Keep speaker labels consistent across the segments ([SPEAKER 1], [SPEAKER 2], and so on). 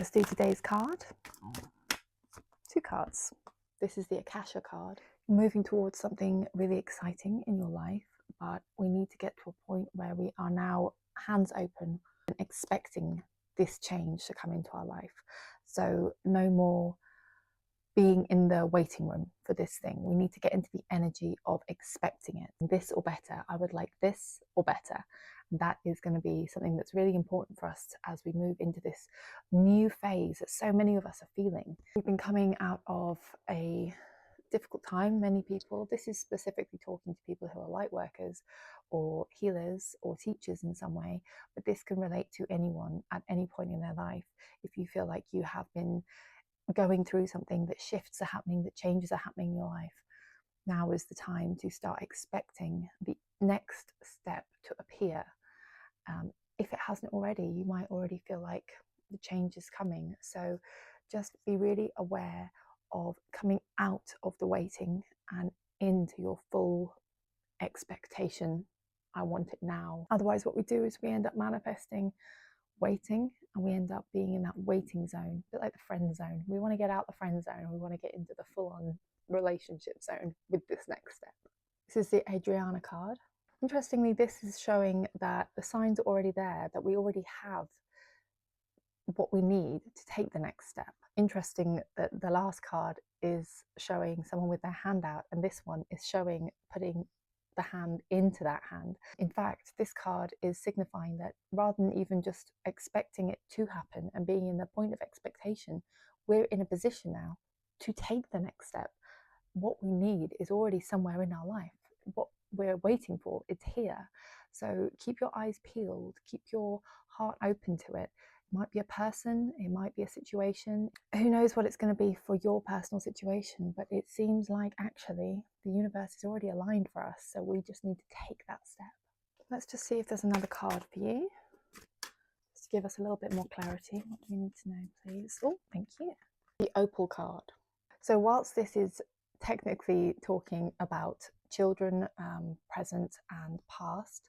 [SPEAKER 1] Let's do today's card. 2 cards. This is the Akasha card. Moving towards something really exciting in your life, but we need to get to a point where we are now hands open and expecting this change to come into our life. So no more being in the waiting room for this thing. We need to get into the energy of expecting it. This or better. I would like this or better. That is going to be something that's really important for us as we move into this new phase that so many of us are feeling. We've been coming out of a difficult time, many people. This is specifically talking to people who are light workers or healers or teachers in some way, but this can relate to anyone at any point in their life. If you feel like you have been going through something, that shifts are happening, that changes are happening in your life, now is the time to start expecting the next step to appear. If it hasn't already, you might already feel like the change is coming. So just be really aware of coming out of the waiting and into your full expectation. I want it now. Otherwise, what we do is we end up manifesting waiting, and we end up being in that waiting zone, a bit like the friend zone. We want to get out the friend zone, we want to get into the full-on relationship zone with this next step. This is the Adriana card. Interestingly, this is showing that the signs are already there, that we already have what we need to take the next step. Interesting that the last card is showing someone with their hand out, and this one is showing putting the hand into that hand. In fact, this card is signifying that rather than even just expecting it to happen and being in the point of expectation, we're in a position now to take the next step. What we need is already somewhere in our life. What we're waiting for, it's here. So keep your eyes peeled, keep your heart open to it. It might be a person, it might be a situation. Who knows what it's going to be for your personal situation, but it seems like actually the universe is already aligned for us, so we just need to take that step. Let's just see if there's another card for you, just to give us a little bit more clarity. What do we need to know, please? Oh, thank you. The Opal card. So whilst this is technically talking about children, present and past,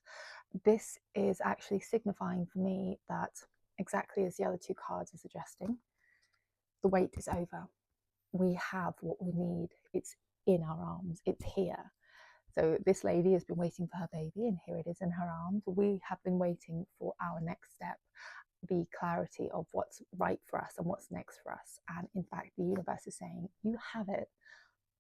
[SPEAKER 1] this is actually signifying for me that, exactly as the other 2 cards are suggesting, the wait is over. We have what we need. It's in our arms. It's here. So this lady has been waiting for her baby, and here it is in her arms. We have been waiting for our next step, the clarity of what's right for us and what's next for us. And in fact, the universe is saying, you have it.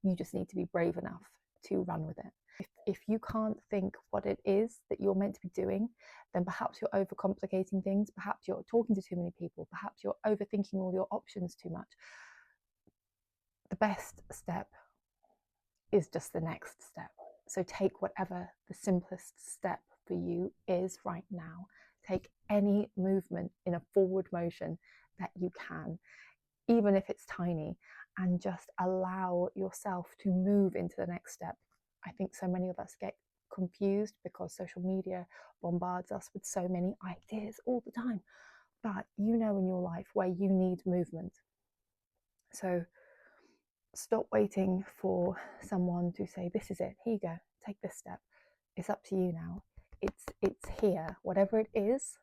[SPEAKER 1] You just need to be brave enough to run with it. If you can't think what it is that you're meant to be doing, then perhaps you're overcomplicating things, perhaps you're talking to too many people, perhaps you're overthinking all your options too much. The best step is just the next step. So take whatever the simplest step for you is right now. Take any movement in a forward motion that you can, even if it's tiny, and just allow yourself to move into the next step. I think so many of us get confused because social media bombards us with so many ideas all the time, but you know in your life where you need movement. So stop waiting for someone to say, this is it, here you go, take this step. It's up to you now. It's here. Whatever it is,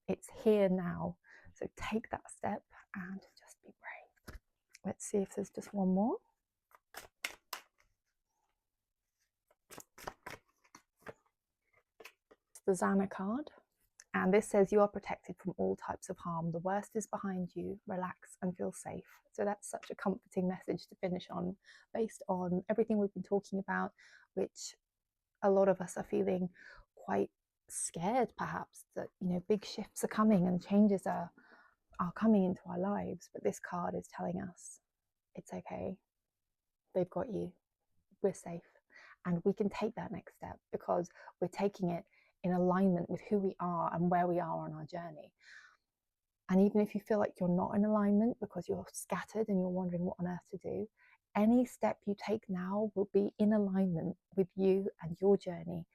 [SPEAKER 1] it's here now. So take that step and just be brave. Let's see if there's just one more. It's the Zana card. And this says you are protected from all types of harm. The worst is behind you. Relax and feel safe. So that's such a comforting message to finish on, based on everything we've been talking about, which a lot of us are feeling quite scared, perhaps, that, you know, big shifts are coming and changes are coming into our lives. But this card is telling us it's okay. They've got you. We're safe. And we can take that next step because we're taking it in alignment with who we are and where we are on our journey. And even if you feel like you're not in alignment because you're scattered and you're wondering what on earth to do, any step you take now will be in alignment with you and your journey,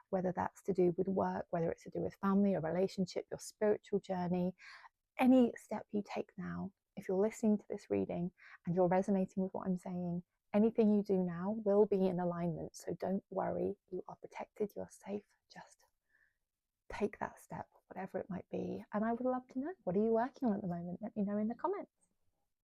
[SPEAKER 1] whether that's to do with work, whether it's to do with family, a relationship, your spiritual journey. Any step you take now, if you're listening to this reading and you're resonating with what I'm saying, anything you do now will be in alignment. So don't worry, you are protected, you're safe. Just take that step. whatever it might be. And I would love to know, what are you working on at the moment? Let me know in the comments.